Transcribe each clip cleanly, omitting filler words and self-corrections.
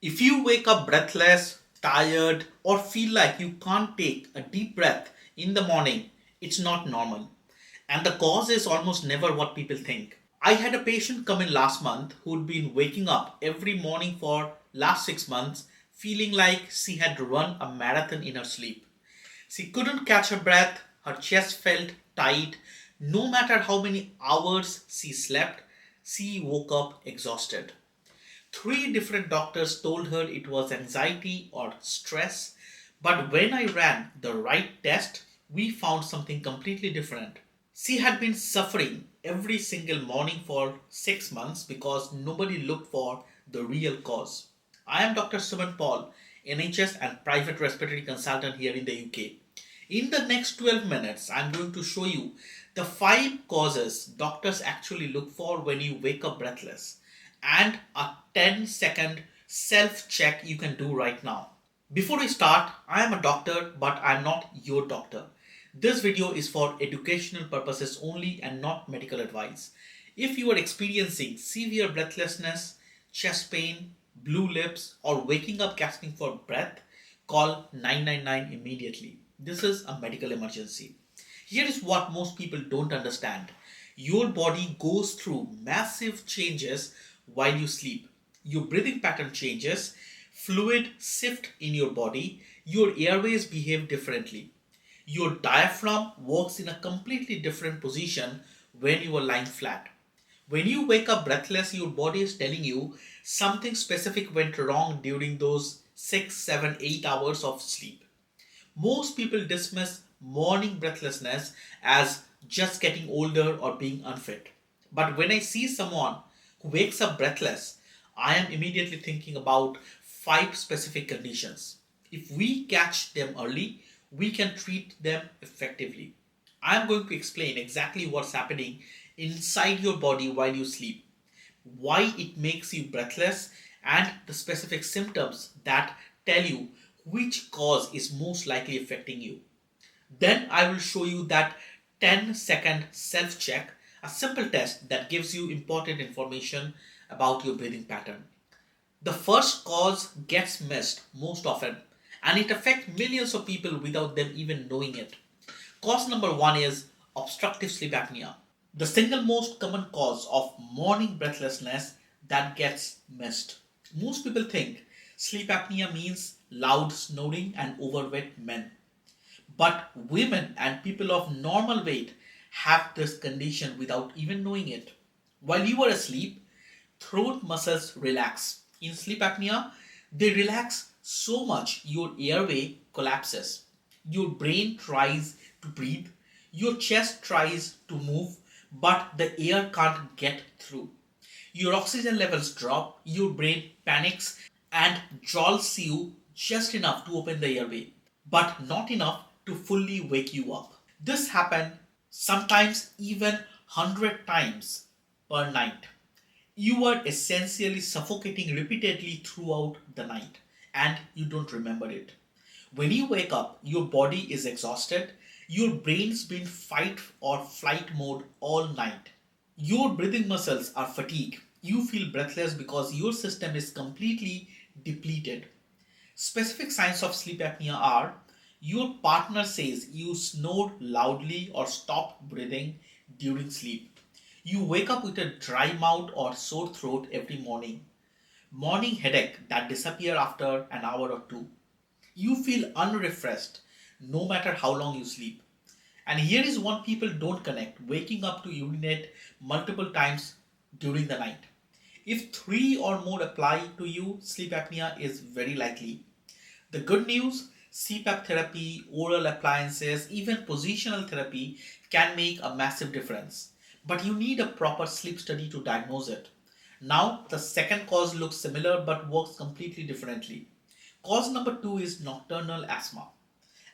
If you wake up breathless, tired, or feel like you can't take a deep breath in the morning, it's not normal. And the cause is almost never what people think. I had a patient come in last month who'd been waking up every morning for last 6 months feeling like she had run a marathon in her sleep. She couldn't catch her breath, her chest felt tight. No matter how many hours she slept, she woke up exhausted. Three different doctors told her it was anxiety or stress, but when I ran the right test, we found something completely different. She had been suffering every single morning for 6 months because nobody looked for the real cause. I am Dr. Suman Paul, NHS and private respiratory consultant here in the UK. In the next 12 minutes, I'm going to show you the five causes doctors actually look for when you wake up breathless and a 10-second self check you can do right now. Before we start, I am a doctor, but I'm not your doctor. This video is for educational purposes only and not medical advice. If you are experiencing severe breathlessness, chest pain, blue lips, or waking up gasping for breath, call 999 immediately. This is a medical emergency. Here is what most people don't understand. Your body goes through massive changes while you sleep. Your breathing pattern changes, fluid shift in your body, your airways behave differently. Your diaphragm works in a completely different position when you are lying flat. When you wake up breathless, your body is telling you something specific went wrong during those 6, 7, 8 hours of sleep. Most people dismiss morning breathlessness as just getting older or being unfit. But when I see someone who wakes up breathless, I am immediately thinking about five specific conditions. If we catch them early, we can treat them effectively. I am going to explain exactly what's happening inside your body while you sleep, why it makes you breathless, and the specific symptoms that tell you which cause is most likely affecting you. Then I will show you that 10-second self check, a simple test that gives you important information about your breathing pattern. The first cause gets missed most often and it affects millions of people without them even knowing it. Cause number one is obstructive sleep apnea, the single most common cause of morning breathlessness that gets missed. Most people think sleep apnea means loud snoring and overweight men. But women and people of normal weight have this condition without even knowing it. While you are asleep, throat muscles relax. In sleep apnea, they relax so much your airway collapses. Your brain tries to breathe, your chest tries to move, but the air can't get through. Your oxygen levels drop, your brain panics and jolts you just enough to open the airway, but not enough to fully wake you up. This happens sometimes even 100 times per night. You are essentially suffocating repeatedly throughout the night and you don't remember it. When you wake up, your body is exhausted, your brain's been fight or flight mode all night. Your breathing muscles are fatigued. You feel breathless because your system is completely depleted. Specific signs of sleep apnea are your partner says you snore loudly or stop breathing during sleep. You wake up with a dry mouth or sore throat every morning. Morning headache that disappear after an hour or two. You feel unrefreshed no matter how long you sleep. And here is one people don't connect, waking up to urinate multiple times during the night. If three or more apply to you, sleep apnea is very likely. The good news, CPAP therapy, oral appliances, even positional therapy can make a massive difference. But you need a proper sleep study to diagnose it. Now, the second cause looks similar but works completely differently. Cause number two is nocturnal asthma.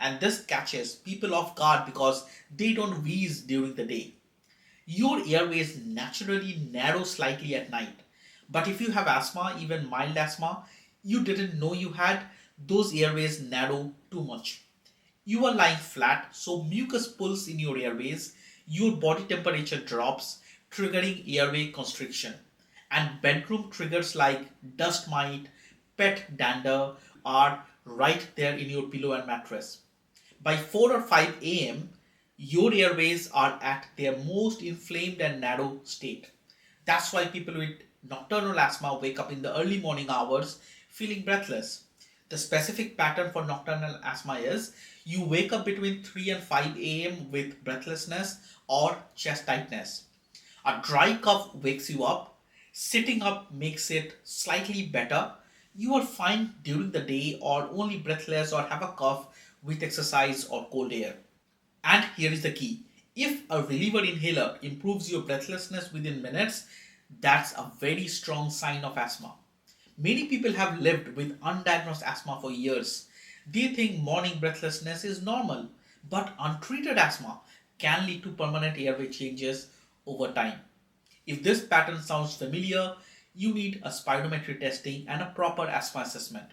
And this catches people off guard because they don't wheeze during the day. Your airways naturally narrow slightly at night. But if you have asthma, even mild asthma, you didn't know you had, those airways narrow too much. You are lying flat, so mucus pulls in your airways, your body temperature drops, triggering airway constriction. And bedroom triggers like dust mite, pet dander are right there in your pillow and mattress. By 4 or 5 a.m., your airways are at their most inflamed and narrow state. That's why people with nocturnal asthma wake up in the early morning hours feeling breathless. The specific pattern for nocturnal asthma is you wake up between 3 and 5 a.m. with breathlessness or chest tightness. A dry cough wakes you up. Sitting up makes it slightly better. You are fine during the day or only breathless or have a cough with exercise or cold air. And here is the key. If a reliever inhaler improves your breathlessness within minutes, that's a very strong sign of asthma. Many people have lived with undiagnosed asthma for years. They think morning breathlessness is normal, but untreated asthma can lead to permanent airway changes over time. If this pattern sounds familiar, you need a spirometry testing and a proper asthma assessment.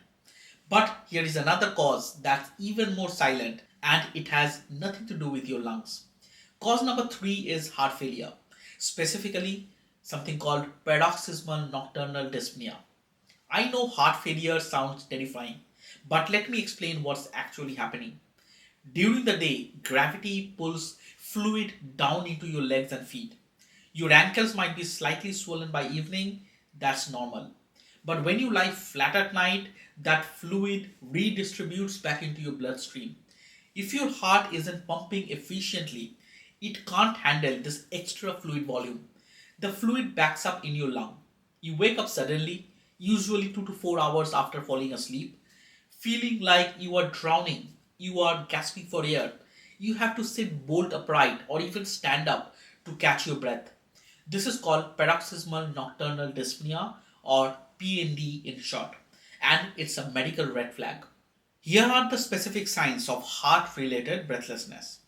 But here is another cause that's even more silent and it has nothing to do with your lungs. Cause number three is heart failure, specifically something called paroxysmal nocturnal dyspnea. I know heart failure sounds terrifying, but let me explain what's actually happening. During the day, gravity pulls fluid down into your legs and feet. Your ankles might be slightly swollen by evening, that's normal. But when you lie flat at night, that fluid redistributes back into your bloodstream. If your heart isn't pumping efficiently, it can't handle this extra fluid volume. The fluid backs up in your lung. You wake up suddenly, usually 2 to 4 hours after falling asleep, feeling like you are drowning, you are gasping for air. You have to sit bolt upright or even stand up to catch your breath. This is called paroxysmal nocturnal dyspnea or PND in short, and it's a medical red flag. Here are the specific signs of heart related breathlessness.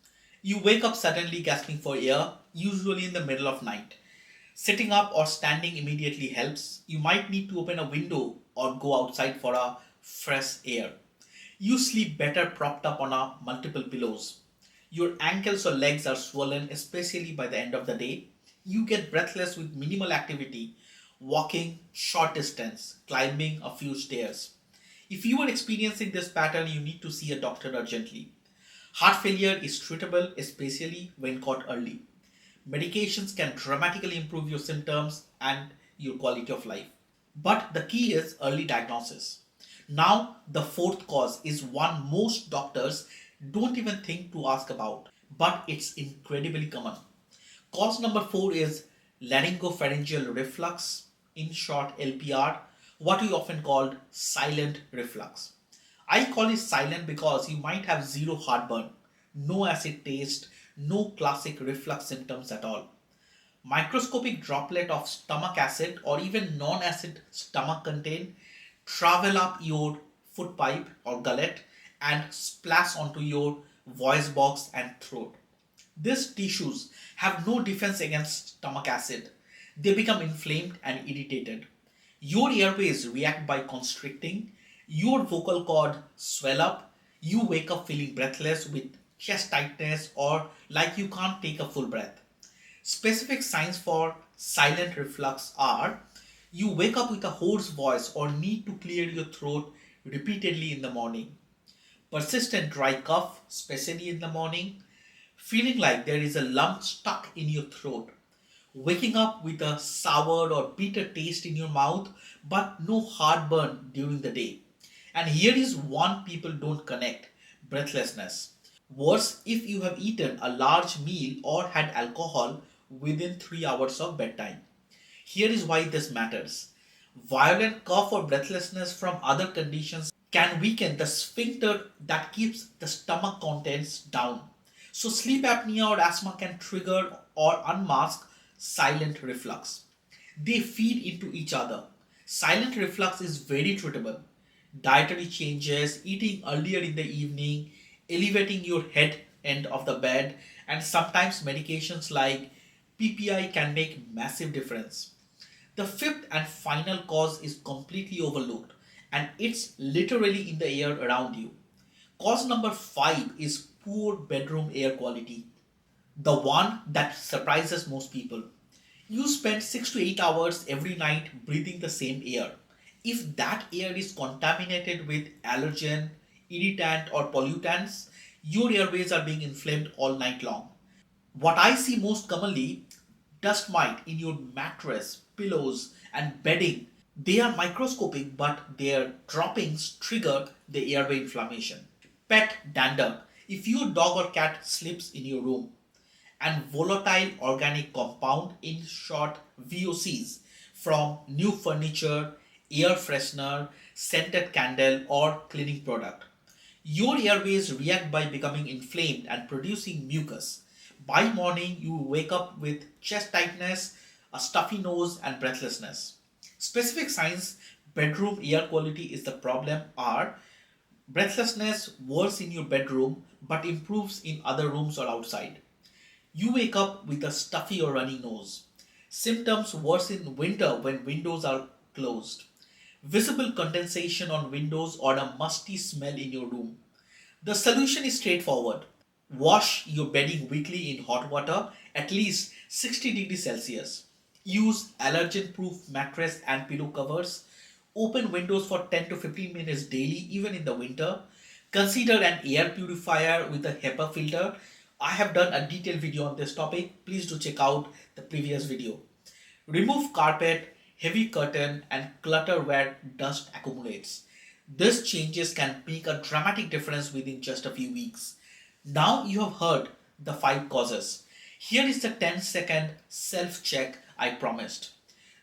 You wake up suddenly gasping for air, usually in the middle of night. Sitting up or standing immediately helps. You might need to open a window or go outside for a fresh air. You sleep better propped up on a multiple pillows. Your ankles or legs are swollen, especially by the end of the day. You get breathless with minimal activity, walking short distance, climbing a few stairs. If you are experiencing this pattern, you need to see a doctor urgently. Heart failure is treatable, especially when caught early. Medications can dramatically improve your symptoms and your quality of life. But the key is early diagnosis. Now, the fourth cause is one most doctors don't even think to ask about, but it's incredibly common. Cause number four is laryngopharyngeal reflux, in short LPR, what we often call silent reflux. I call it silent because you might have zero heartburn, no acid taste, no classic reflux symptoms at all. Microscopic droplet of stomach acid or even non-acid stomach content travel up your foot pipe or gullet and splash onto your voice box and throat. These tissues have no defense against stomach acid. They become inflamed and irritated. Your airways react by constricting, your vocal cord swell up, you wake up feeling breathless with chest tightness or like you can't take a full breath. Specific signs for silent reflux are you wake up with a hoarse voice or need to clear your throat repeatedly in the morning. Persistent dry cough, especially in the morning. Feeling like there is a lump stuck in your throat. Waking up with a sour or bitter taste in your mouth but no heartburn during the day. And here is one people don't connect breathlessness. Worse if you have eaten a large meal or had alcohol within 3 hours of bedtime. Here is why this matters. Violent cough or breathlessness from other conditions can weaken the sphincter that keeps the stomach contents down. So, sleep apnea or asthma can trigger or unmask silent reflux. They feed into each other. Silent reflux is very treatable. Dietary changes, eating earlier in the evening, elevating your head end of the bed, and sometimes medications like PPI can make massive difference. The fifth and final cause is completely overlooked and it's literally in the air around you. Cause number 5 is poor bedroom air quality, the one that surprises most people. You spend 6 to 8 hours every night breathing the same air. If that air is contaminated with allergen, irritant, or pollutants, your airways are being inflamed all night long. What I see most commonly, dust mite in your mattress, pillows, and bedding. They are microscopic, but their droppings trigger the airway inflammation. Pet dander. If your dog or cat sleeps in your room, and volatile organic compound, in short VOCs, from new furniture, air freshener, scented candle, or cleaning product. Your airways react by becoming inflamed and producing mucus. By morning, you wake up with chest tightness, a stuffy nose, and breathlessness. Specific signs bedroom air quality is the problem are breathlessness worse in your bedroom but improves in other rooms or outside. You wake up with a stuffy or runny nose. Symptoms worse in winter when windows are closed. Visible condensation on windows or a musty smell in your room. The solution is straightforward. Wash your bedding weekly in hot water, at least 60 degrees Celsius. Use allergen proof mattress and pillow covers. Open windows for 10 to 15 minutes daily, even in the winter. Consider an air purifier with a HEPA filter. I have done a detailed video on this topic. Please do check out the previous video. Remove carpet, heavy curtain, and clutter where dust accumulates. These changes can make a dramatic difference within just a few weeks. Now you have heard the 5 causes. Here is the 10-second self check I promised.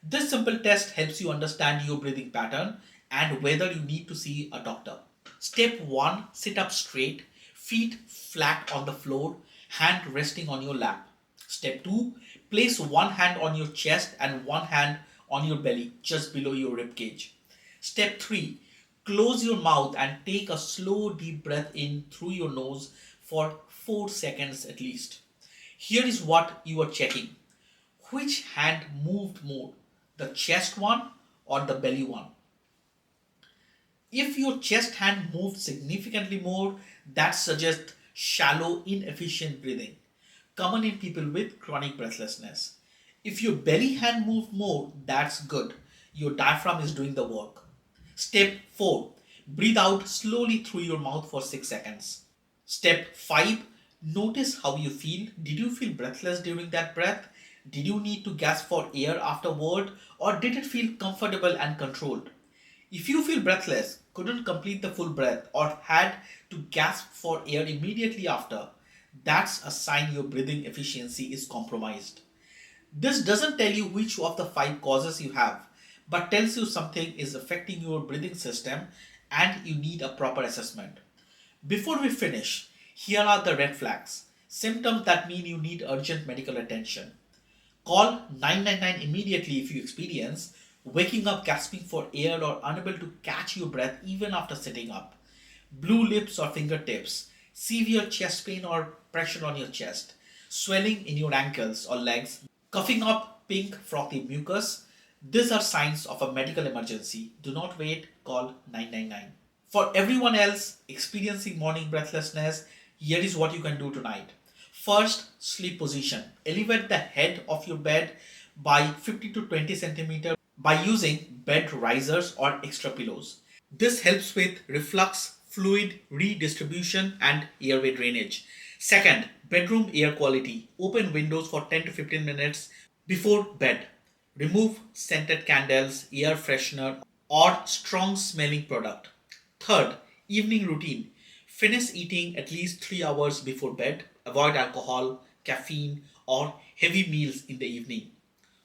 This simple test helps you understand your breathing pattern and whether you need to see a doctor. Step 1, sit up straight, feet flat on the floor, hand resting on your lap. Step 2, place one hand on your chest and one hand on your belly just below your rib cage. Step 3, close your mouth and take a slow deep breath in through your nose for 4 seconds at least. Here is what you are checking. Which hand moved more, the chest one or the belly one? If your chest hand moved significantly more, that suggests shallow, inefficient breathing, common in people with chronic breathlessness. If your belly hand moved more, that's good. Your diaphragm is doing the work. Step 4. Breathe out slowly through your mouth for 6 seconds. Step 5. Notice how you feel. Did you feel breathless during that breath? Did you need to gasp for air afterward, or did it feel comfortable and controlled? If you feel breathless, couldn't complete the full breath, or had to gasp for air immediately after, that's a sign your breathing efficiency is compromised. This doesn't tell you which of the 5 causes you have, but tells you something is affecting your breathing system and you need a proper assessment. Before we finish, here are the red flags, symptoms that mean you need urgent medical attention. Call 999 immediately if you experience waking up gasping for air or unable to catch your breath even after sitting up, blue lips or fingertips, severe chest pain or pressure on your chest, swelling in your ankles or legs, coughing up pink frothy mucus. These are signs of a medical emergency. Do not wait, call 999. For everyone else experiencing morning breathlessness, here is what you can do tonight. First, sleep position. Elevate the head of your bed by 50 to 20 centimeter by using bed risers or extra pillows. This helps with reflux, fluid redistribution, and airway drainage. Second, bedroom air quality. Open windows for 10 to 15 minutes before bed. Remove scented candles, air freshener, or strong smelling product. Third, evening routine. Finish eating at least 3 hours before bed. Avoid alcohol, caffeine, or heavy meals in the evening.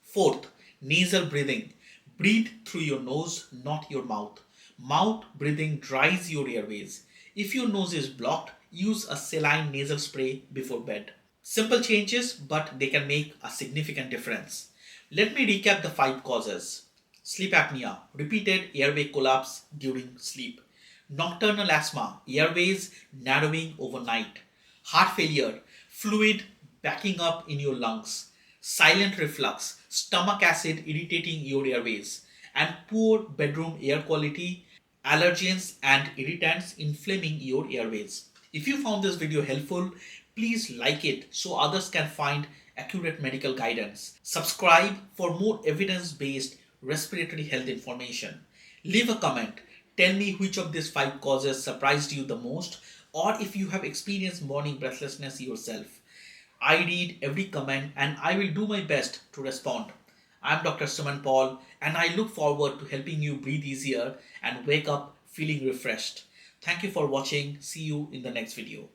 Fourth, nasal breathing. Breathe through your nose, not your mouth. Mouth breathing dries your airways. If your nose is blocked, use a saline nasal spray before bed. Simple changes, but they can make a significant difference. Let me recap the 5 causes. Sleep apnea, repeated airway collapse during sleep. Nocturnal asthma, airways narrowing overnight. Heart failure, fluid backing up in your lungs. Silent reflux, stomach acid irritating your airways. And poor bedroom air quality, allergens and irritants inflaming your airways. If you found this video helpful, please like it so others can find accurate medical guidance. Subscribe for more evidence-based respiratory health information. Leave a comment. Tell me which of these 5 causes surprised you the most, or if you have experienced morning breathlessness yourself. I read every comment and I will do my best to respond. I'm Dr. Suman Paul, and I look forward to helping you breathe easier and wake up feeling refreshed. Thank you for watching. See you in the next video.